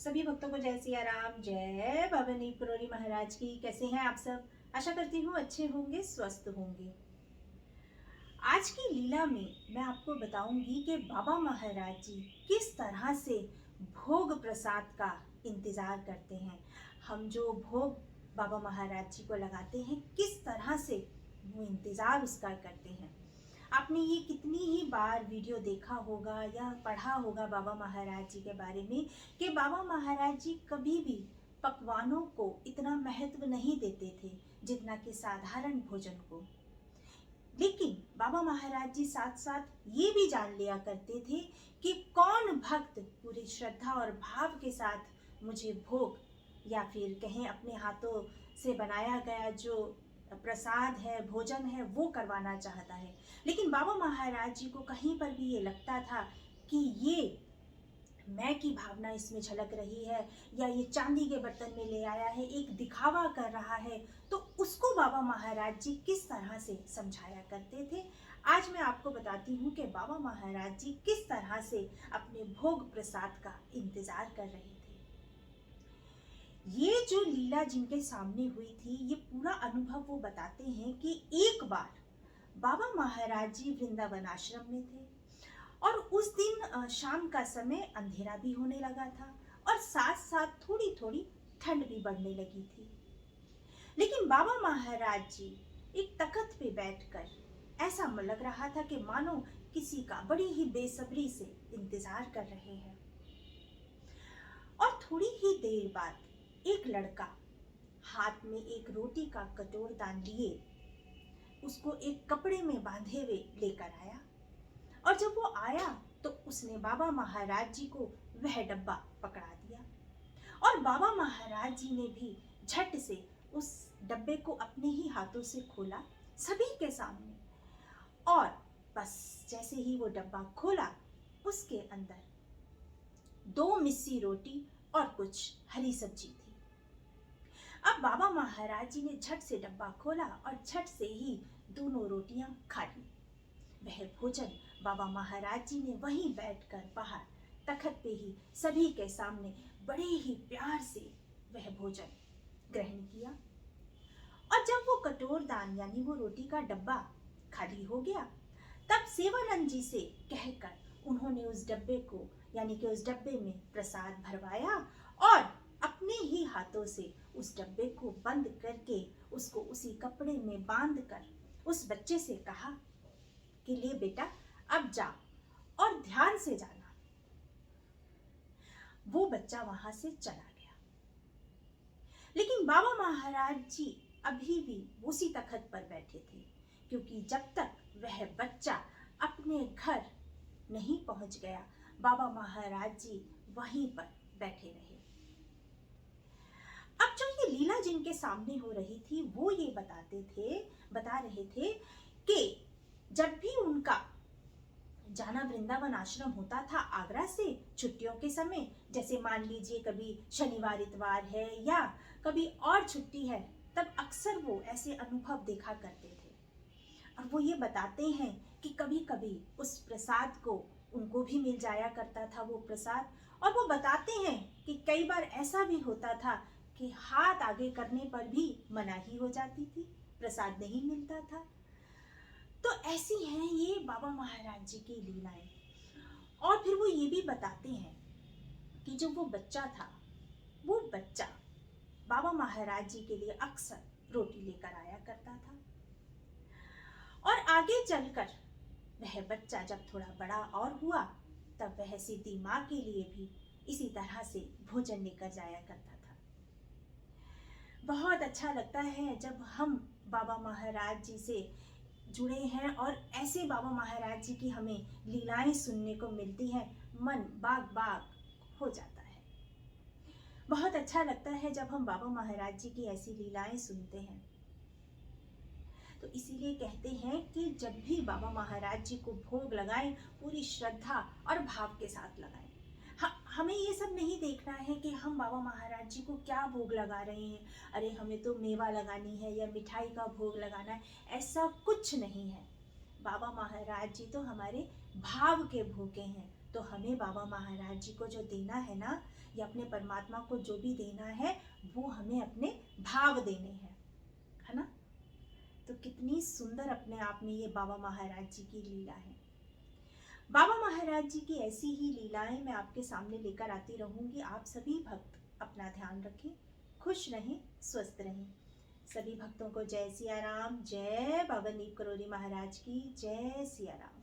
सभी भक्तों को जय सिया राम, जय भवानी पुरोरी महाराज की। कैसे हैं आप सब? आशा करती हूँ अच्छे होंगे, स्वस्थ होंगे। आज की लीला में मैं आपको बताऊंगी कि बाबा महाराज जी किस तरह से भोग प्रसाद का इंतजार करते हैं। हम जो भोग बाबा महाराज जी को लगाते हैं, किस तरह से वो इंतजार उसका करते हैं। आपने ये कितनी ही बार वीडियो देखा होगा या पढ़ा होगा बाबा महाराज जी के बारे में कि बाबा महाराज जी कभी भी पकवानों को इतना महत्व नहीं देते थे जितना कि साधारण भोजन को। लेकिन बाबा महाराज जी साथ साथ ये भी जान लिया करते थे कि कौन भक्त पूरी श्रद्धा और भाव के साथ मुझे भोग या फिर कहें अपने हाथों से बनाया गया जो प्रसाद है, भोजन है, वो करवाना चाहता है। लेकिन बाबा महाराज जी को कहीं पर भी ये लगता था कि ये मैं की भावना इसमें झलक रही है या ये चांदी के बर्तन में ले आया है, एक दिखावा कर रहा है, तो उसको बाबा महाराज जी किस तरह से समझाया करते थे। आज मैं आपको बताती हूँ कि बाबा महाराज जी किस तरह से अपने भोग प्रसाद का इंतजार कर रहे थे। ये जो लीला जिनके सामने हुई थी, ये पूरा अनुभव वो बताते हैं कि एक बार बाबा महाराज जी वृंदावन आश्रम में थे और उस दिन शाम का समय अंधेरा भी होने लगा था और साथ साथ थोड़ी थोड़ी ठंड भी बढ़ने लगी थी। लेकिन बाबा महाराज जी एक तख्त पे बैठकर ऐसा लग रहा था कि मानो किसी का बड़ी ही बेसब्री से इंतजार कर रहे हैं। और थोड़ी ही देर बाद एक लड़का हाथ में एक रोटी का कटोरदान लिए उसको एक कपड़े में बांधे हुए लेकर आया। और जब वो आया तो उसने बाबा महाराज जी को वह डब्बा पकड़ा दिया और बाबा महाराज जी ने भी झट से उस डब्बे को अपने ही हाथों से खोला सभी के सामने। और बस जैसे ही वो डब्बा खोला, उसके अंदर 2 मिस्सी रोटी और कुछ हरी सब्जी थी। अब बाबा महाराज जी ने झट से डब्बा खोला और झट से ही दोनों रोटियां खा ली। वह भोजन बाबा महाराज जी ने वहीं बैठकर बाहर तख्त पे ही सभी के सामने बड़े ही प्यार से वह भोजन ग्रहण किया। और जब वो कटोरदान यानी वो रोटी का डब्बा खाली हो गया, तब सेवानंद जी से कहकर उन्होंने उस डब्बे को यानी कि उस डब्बे में प्रसाद भरवाया और अपने ही हाथों से उस डब्बे को बंद करके उसको उसी कपड़े में बांधकर उस बच्चे से कहा कि ले बेटा, अब जा और ध्यान से जाना। वो बच्चा वहां से चला गया। लेकिन बाबा महाराज जी अभी भी उसी तख्त पर बैठे थे, क्योंकि जब तक वह बच्चा अपने घर नहीं पहुंच गया, बाबा महाराज जी वहीं पर बैठे रहे। अब जो ये लीला जिनके सामने हो रही थी, वो ये बता रहे थे कि जब भी उनका जाना वृंदावन आश्रम होता था आगरा से छुट्टियों के समय, जैसे मान लीजिए कभी शनिवार इतवार है या कभी और छुट्टी है, तब अक्सर वो ऐसे अनुभव देखा करते थे। और वो ये बताते हैं कि कभी कभी उस प्रसाद को उनको भी मिल जाया करता था वो प्रसाद। और वो बताते हैं कि कई बार ऐसा भी होता था कि हाथ आगे करने पर भी मनाही हो जाती थी, प्रसाद नहीं मिलता था। तो ऐसी हैं ये बाबा महाराज जी की लीलाएं। और फिर वो ये भी बताते हैं कि जब वो बच्चा था, वो बच्चा बाबा महाराज जी के लिए अक्सर रोटी लेकर आया करता था। और आगे चलकर वह बच्चा जब थोड़ा बड़ा और हुआ, तब वह सीधी माँ के लिए भी इसी तरह से भोजन लेकर जाया करता था। बहुत अच्छा लगता है जब हम बाबा महाराज जी से जुड़े हैं और ऐसे बाबा महाराज जी की हमें लीलाएं सुनने को मिलती हैं, मन बाग बाग हो जाता है। बहुत अच्छा लगता है जब हम बाबा महाराज जी की ऐसी लीलाएं सुनते हैं। तो इसीलिए कहते हैं कि जब भी बाबा महाराज जी को भोग लगाएं, पूरी श्रद्धा और भाव के साथ लगाएं। हमें ये सब नहीं देखना है कि हम बाबा महाराज जी को क्या भोग लगा रहे हैं, अरे हमें तो मेवा लगानी है या मिठाई का भोग लगाना है, ऐसा कुछ नहीं है। बाबा महाराज जी तो हमारे भाव के भूखे हैं, तो हमें बाबा महाराज जी को जो देना है ना, या अपने परमात्मा को जो भी देना है, वो हमें अपने भाव देने हैं, है ना। तो कितनी सुंदर अपने आप में ये बाबा महाराज जी की लीला है। बाबा महाराज जी की ऐसी ही लीलाएं मैं आपके सामने लेकर आती रहूंगी। आप सभी भक्त अपना ध्यान रखें, खुश रहें, स्वस्थ रहें। सभी भक्तों को जय सिया राम, जय बाबा नीम करोली महाराज की, जय सिया राम।